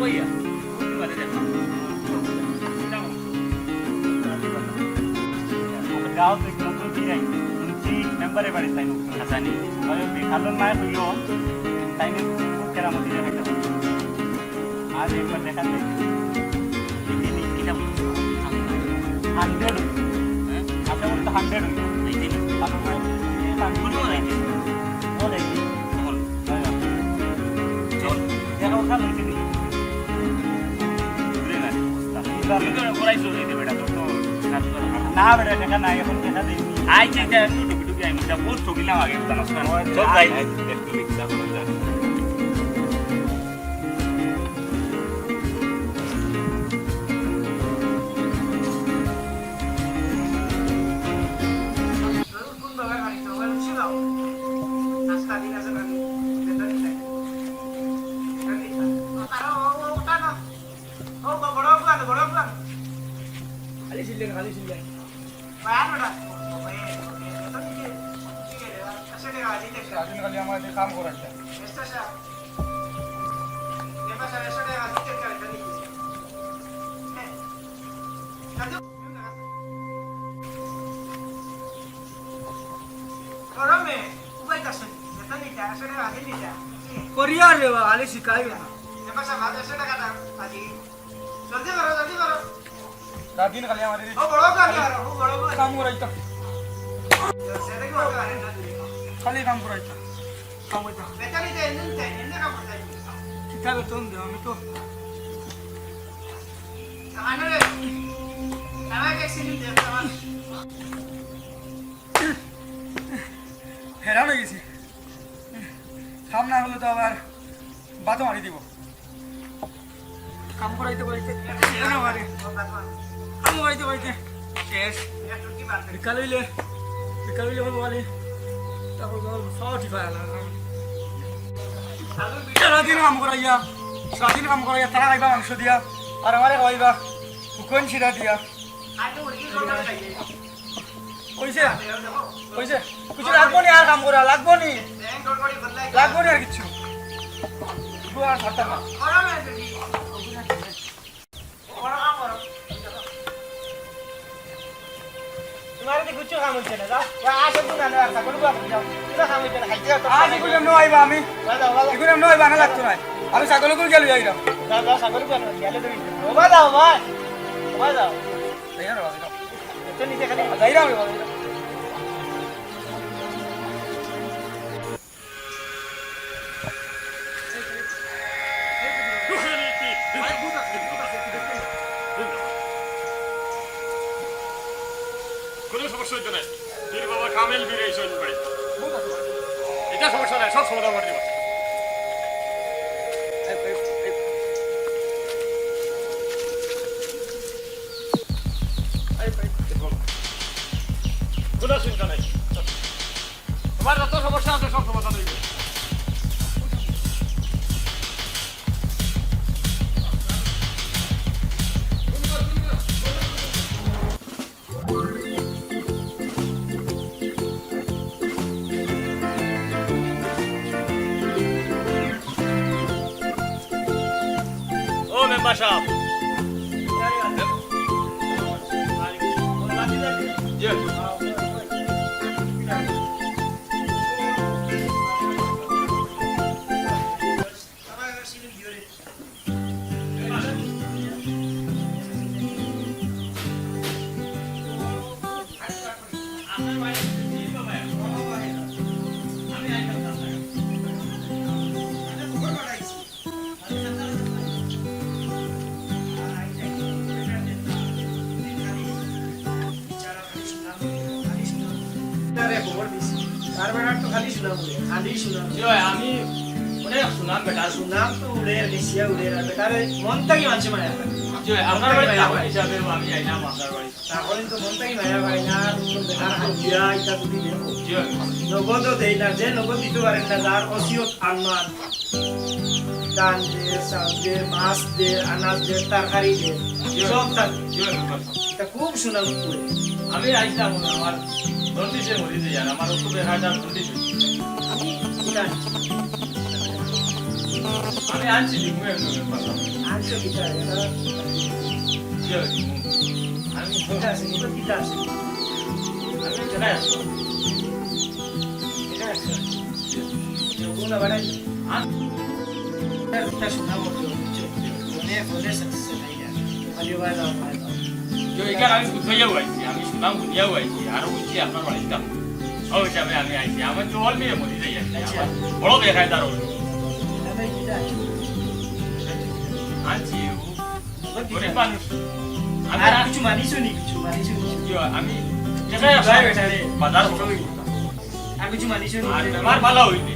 ওইয়া গাঁও থেকে নতুন দিয়াই শুনছি মেম্বারে বাড়ি তাই হাসানি খালন মায়ের হইল তাই কেরামতি দেখাইতে আজ একবার দেখাতে 100 আচ্ছা বলতে 100 খালন মায়ের না বেটা দেখা নাই এখন দেখা দিই আইছে এটা টুকি টুকি আমি এটা বহুত ঠকিলাম আগে জানাস না সব যাই একটু মিক্সা করে যা खाली सिले खाली हमारे काम को रखता है कोरिया रे वो खाली सिखाई है जल्दी करो दादी ने खाली हमारे काम हो रहा है खाली काम हो रहा है काम होता कितना बेतन दे हमें तो हैरान हो गई सी काम ना হলে তো আবার বাতো মারি দিব কাম করাইতে করাইতে না মারে কাম করাইতে করাইতে শেষ বিকাল হইলে হলো বলে তারপর সব ঠিক হয়ে গেল সারাদিন কাম করাইয়া তারা খাইবা মাংস দিয়া আর আমারে খাইবা শুকন চিরা দিয়া কইছে কিছু লাগবো নি আর কাম করা লাগবো নি আর কিছু আর ছাড়তাম না तुम्हारे तो कुछ काम होते ना या आज तो ना ना सकल को आप जाओ पूरा काम होते ना हाइजा तो आज को हम नो आइबा आमी इको हम नो आइबा ना लागतो ना আমি সকল को गेलो যাইরা দাদা সকল को গেলে তো ওবা দাও ভাই যাইরা বাবা তো নিচে খালি যাইরা বাবা কোনো সমস্যা হইতো না বীর বাবা কামেল বীর এই শৈল বাড়ি এটা সমস্যা নাই সব সমাধান করে দিব কোনো চিন্তা নাই তোমার যত সমস্যা আছে সব সমাধান হইবে Bashar. Yeah. আমি অনেক শুনাম বেটা শুনাম তো উড়ে নিশিয়া উড়ে বেটা মন থেকে মানছে মায়া আপনার বাড়ি হিসাবে আমি আইলাম আপনার বাড়ি তাহলে তো মন থেকে মায়া ভাই না তো বেটার হাজিয়া এটা দুটি দেবো নগদ দেই না যে নগদ দিতে পারেন না যার অসিয়ত আনমান দান দে চাল দে মাছ দে আনাজ দে তরকারি দে সব এটা খুব শুনাম করে আমি আইলাম আমার নোটিশে মরিতে যান আমার ওষুধের হাজার নোটিশ আমি জানি আমি আনছি লিখবো একদম কথা আনছো কিটা কি হয়েছে আমি কিটা আছে কিটা আছে আমি জানাই আসো এটা আছে যোগনা বাড়াই এটা শোনা মতো ফোনে সাকসেস নাই খালি বাই দাও তো এখানে আমি বুঝাইয়াও আইছি আমি শুনাম বুঝিয়াও আইছি আরো বুঝছি আপনার বাড়িতে ও হিসাবে আমি আইছি আমার তো অল মেয়ে মরি যাই আছে বড় দেখায় তার এটা কিটা আছে আনছি গরিব মানুষ আমি আর কিছু মানিছো নি আমি দেখাই আসলে বাজার বড় আর কিছু মানিছো নি আর আমার ভালো হইনি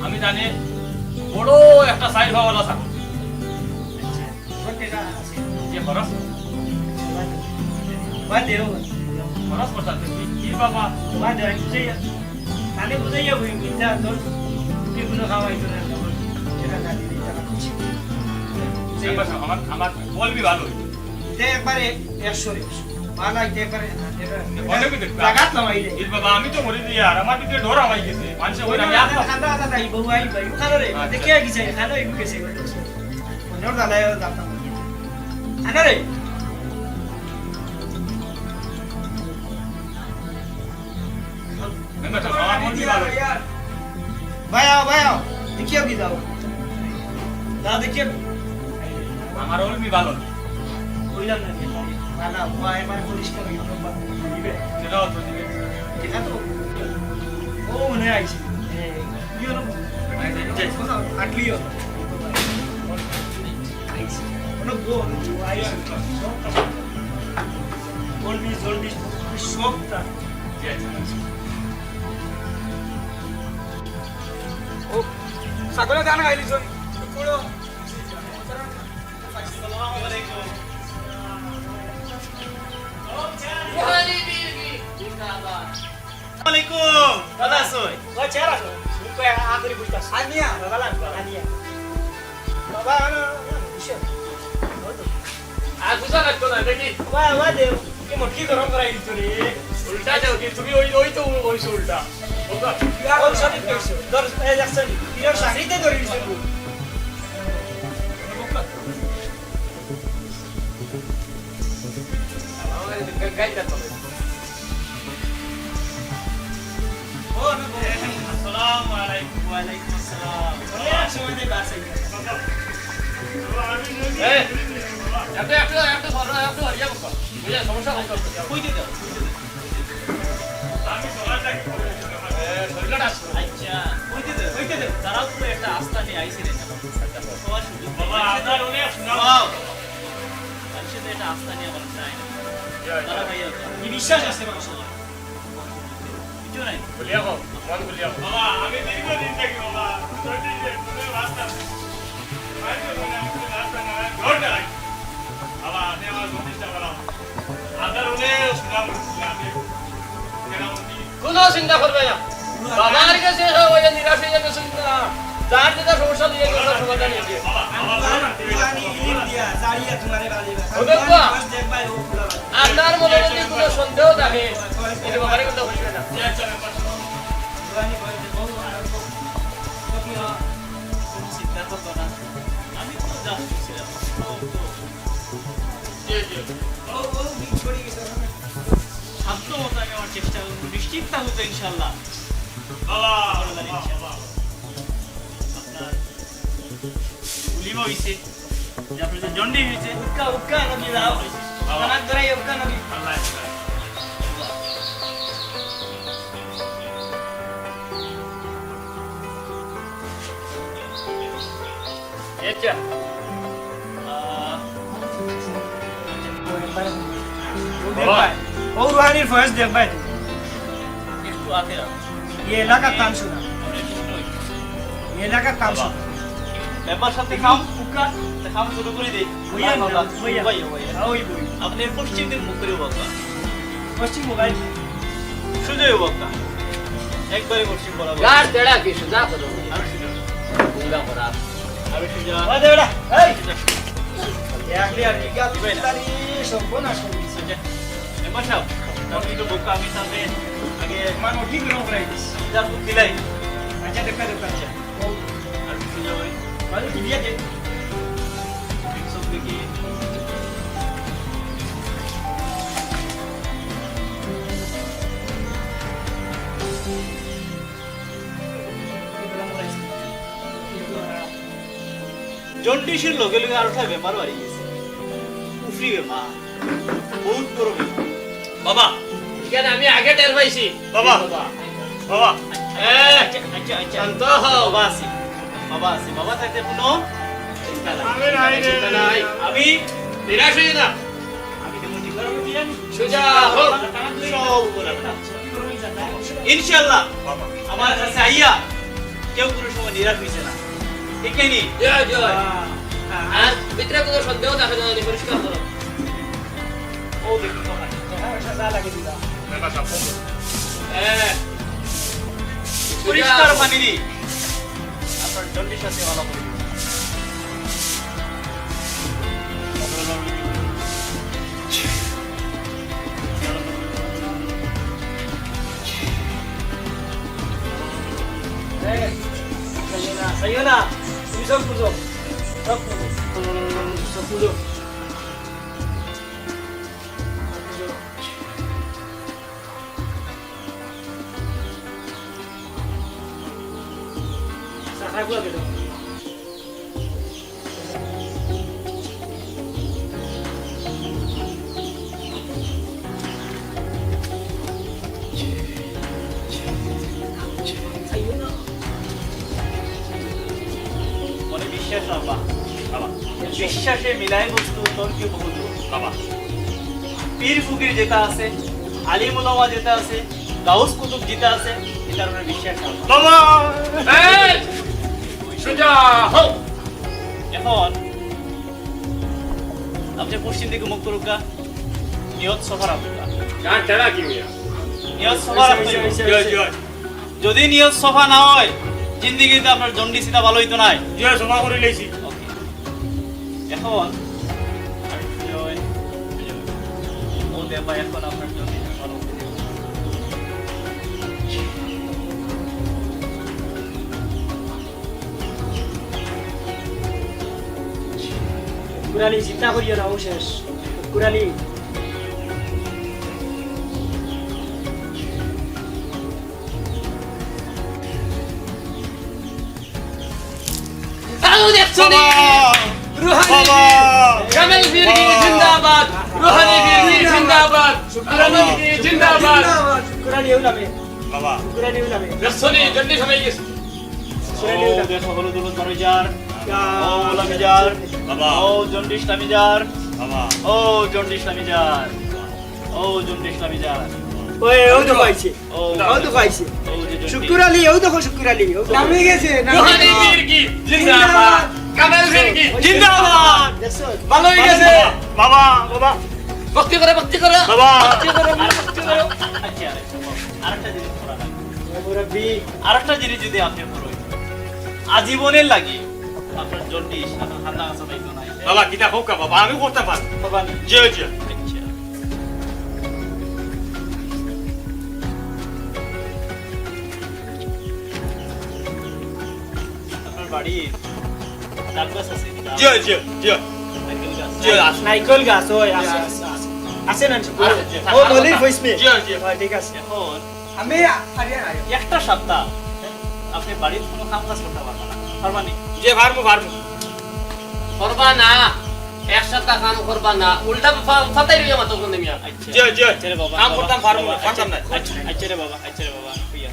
আমি জানি বড় একটা সাইড হওয়ালা থাকো টাকা আছে যে খরচ বা দেও খরচ করতে কি বাবা বা দেও বুঝাইয়া তাহলে বুঝাইয়া বই মিথ্যা তোর কি কোনো খাওয়াইতো না এটা না দিলে টাকা খুশি আমার আমার বলবি ভালো এটা একবারে 100 ভালো এটা একবারে অনেক দেখবে লাগাত লাগাইলে এই বাবা আমি তো মরে দিই আর আমার দিকে ডর আমাই গেছে মানুষ ওই না খান্দা আদা তাই বউ আই ভাই খানো রে দেখে গেছে খানো এই গেছে নর দালাই দাতা আনা রে মেম্বার সাহেব আমার বলবি ভালো ভাই আও দেখিও কি দাও দাও দেখিও আমার বলবি ভালো কইলাম না না ভাই মানে পরিষ্কার হইলো দিবে সেটাও তো দিবে দেখা তো ও মনে আইছে কি হলো আটলিও আইছে কোনো গো আইছে জলদি সবটা ও সাগরে গান গাইলি চল পুরো আসসালামু আলাইকুম Assalamualaikum. Dadah soy. Wah, cara so. Sumpah yang aku dibuat. Ania, bakalan Ania. Baba, bisa. aku sangat kau nak lagi Wah, deh. Ki motki গরম করাই দিত রে। উল্টা যাও কি তুমি ওই তো ওই উল্টা ওটা আর সব কিছু। দর এই যাচ্ছেন। বিরাট শাড়িতে ধরে দিছে। গাইটা তো Assalamualaikum. Waalaikumsalam. Oleh সময় দিয়ে বাসে। এই একটা ধরো একটা ইয়া করো বুঝা সমস্যা কম করতে কই দিতে দাও। আমি সকালটা কি করব শরীরটা আসছে আচ্ছা, কইতে দাও। তারাও তো একটা আস্থা নিয়ে আইছিলেন এখন একটা বসবার সুযোগ বাবা আপনার অনেক শোনাও মানুষের তো একটা আস্থা নিয়ে বলা যায় না। তারা ভাইয়া কি বিশ্বাস আছে মানুষের। কিছু নাই। বলিয়া গো মন বলিয়া বাবা আমি দীর্ঘদিন থেকে বাবা চলতে যে পুরো রাস্তা বাইরে মানে আমাদের রাস্তা না ঘরটা রাখি বাবা আপনি আমার প্রতিষ্ঠা করাও আপনার অনেক শোনাও আমি কেন কোনো চিন্তা করবে না বাবার কাছে ওই নিরাশ হয়ে যাবে চিন্তা যার যেটা সমস্যা দিয়ে গেছে সমাধান নিয়ে দিয়ে পানি দিয়া জারিয়া তোমারে গালি। আপনার মনে যদি কোনো সন্দেহ থাকে এই ব্যাপারে কথা বলবে না পুরানি বলতে বহু আরম্ভ। কোনো চিন্তা করবো না। আমি তো জাস্ট ছিলাম। জি জি ও বিচ পড়ে গেছে। শান্ত মতো আমি আমার চেষ্টা করবো। নিশ্চিত থাকবো তো ইনশাল্লাহ। বাবা আপনার উলিমা হয়েছে, যে আপনার যে জন্ডি হয়েছে, উক্কা নবী দাও। কানাক ধরে উক্কা নবী। আল্লাহ এটা ও রুহানির ফয়েজ দেখ ভাই। একটু আগে ये এলাকার কাম শোনা। ये এলাকার কাম শোনা। ব্যাপার সাথে খাম উকা খাম শুরু করে দেই বইয়া বইয়া ভাইয়া ওই বই। আপনি পশ্চিম দিক মুখ করে বলবা পশ্চিম মোবাইল সুজয় বলবা একবারে পশ্চিম বলা বলবা গাছ দেড়া কি সুজা করো আমি সুজা গুঙ্গা করা আমি সুজা ওই দেড়া এই একলি আর ইগা তারি সম্পূর্ণ সঙ্গীত। ব্যাপার সাহেব আপনি তো বোকা আমি সামনে আগে মান ঠিক রং রাইস। যার বুক দিলাই আচ্ছা দেখা দেখা আচ্ছা। আমি সুজা ভাই Baru dia je. সব দেখি জন্ডিসের লগে লগে আর একটা ব্যাপার বাড়ি গেছে উফরি ব্যাপার বহুত বড় ব্যাপার বাবা এখানে আমি আগে টের পাইছি বাবা বাবা আচ্ছা শান্ত হও। বাবা আছে বাবা থাকতে কোনো চিন্তা নাই আমি নাই রে। চিন্তা নাই। আমি নিরাশ হইও না আমি তো ঠিক করে দিলাম সোজা হোক। সব উপরে ইনশাআল্লাহ বাবা আমার কাছে আইয়া কেউ কোনো সময় নিরাশ হইছে না ঠিক নেই জয় জয় আর ভিতরে কোনো সন্দেহ থাকে না পরিষ্কার করো ও দেখি কথা Saya lagi tidak. দেখা সব হ্যাঁ পরিষ্কার পানি দি আপনার জন্ডিস আছে ভালো করে Saya nak. Bisa puzo. Tak puzo. Bisa puzo. Saya pula gitu. মনে বিশ্বাস রাখবা বাবা বিশ্বাসে মিলাই বস্তু তর্কে বহুত বাবা পীর ফকির যেটা আছে আলিম উলামা যেটা আছে গাউস কুতুব যেটা আছে এটার উপরে বিশ্বাস রাখবা বাবা এই সোজা হোক। এখন আপনি পশ্চিম দিকে মুখ করুকা নিয়ত সফা রাখুকা না টেরা কি হইয়া নিয়ত সফা রাখতে জয় জয় যদি নিয়ত সফা না হয় জিন্দিগিতে আপনার জন্ডিসটা ভালো হইতো নাই জয় সভা করে লইছি ওকে এখন ও দেবা এখন আপনার জন্ডিস ভালো হতে দেব। Kurali cinta kau dia nak usus. Kurali. তাও দেখছো নি রুহানি বাবা কামেল ফিরকি জিন্দাবাদ রুহানি ফিরকি জিন্দাবাদ কামেল ফিরকি জিন্দাবাদ Kurali ulame. বাবা Kurali ulame. দেখছো নি জন্ডিস হয়ে গেছে ও দেখো হলো দুলো দরজার ও লামিজার বাবা ও জন্ডিস লামিজার বাবা ও জন্ডিস লামিজার ও জন্ডিস লামিজার Oi, eu tu paisi. ও Eu tu paisi. ও যে জন্ডিস Syukur Ali, eu tu kau syukur Ali. Nami gese. রুহানি ফিরকি জিন্দাবাদ কামেল ফিরকি জিন্দাবাদ That's all. ভালো হয়ে গেছে বাবা বাবা ভক্তি করে বাবা ভক্তি করো আচ্ছা আরেকটা জিনিস করা লাগবে Murabi. আরেকটা জিনিস যদি আপনি করবেন আজীবনের লাগে আপনার জন্ডিস হাতা আসা পাইতো না বাবা কিটা হোক বাবা আমি করতে পারি বাবা জয় জয় আচ্ছা আপনার বাড়ি ডাকবাস আছে জয় জয় জয় নারকেল গাছ। জয় আস Naikol gas, oi. Ase nan syukur. Oh, boleh voice me. জয় জয় Oh, ঠিক আছে. এখন আমি আরে আরে একটা সপ্তাহ আপনি বাড়ির কোনো কাম কাজ করতে পারবেন না পারবানি যে ভারমু করবা না এক সপ্তাহ কাম করবা না উল্টা ফাতাই রইয়া মাতো কোন মিয়া আচ্ছা জয় জয় আচ্ছা রে বাবা কাম করতাম পারবো না, বাবা, পারতাম না। আচ্ছা আচ্ছা রে বাবা হইয়া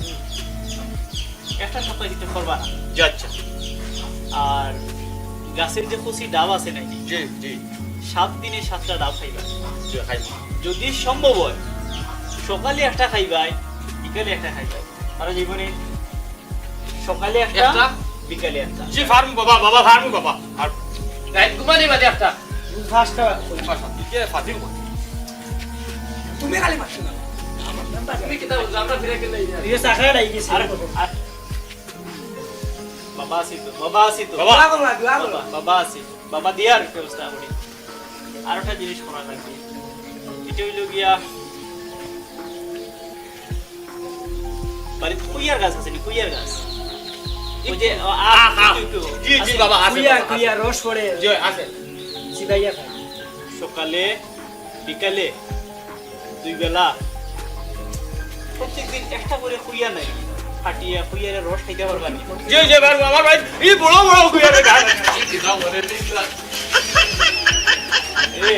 একটা সপ্তাহ দিতে পারবা না জয় আচ্ছা আর গাছের যে খুশি ডাব আছে নাকি জি জি 7 দিনে 7টা ডাব খাইবা জয় খাই যদি সম্ভব হয় সকালে একটা খাইবাই বিকালে একটা খাইবাই আর জীবনে সকালে একটা একটা? বিকালে একটা জি ফার্মু বাবা বাবা ফার্মু বাবা আর রাইট ঘুমানি বাদে একটা ফার্স্টটা কে ফাতিম তুমি খালি মারছো না তুমি কি দাও আমরা ফিরে গেলে দিয়ে সাখা লাগি গেছে আর বাবা আছি তো বাবা। বাবা আছি বাবা দিয়ার ব্যবস্থা করি আর একটা জিনিস করা লাগবে এটা হইল গিয়া বাড়িতে কুইয়ার গাছ আছে নি কুইয়ার গাছ ওই যে জি জি বাবা আছে কুইয়া কুইয়া রস পড়ে জি আছে সিবাইয়া খায় সকালে বিকালে দুই বেলা প্রত্যেকদিন একটা করে খুইয়া নাই ফাটিয়া খুইয়ার রস খাইতে পারবানি জি জি বাবা আমার ভাই এই বড় বড় কুইয়া রে গাছ এ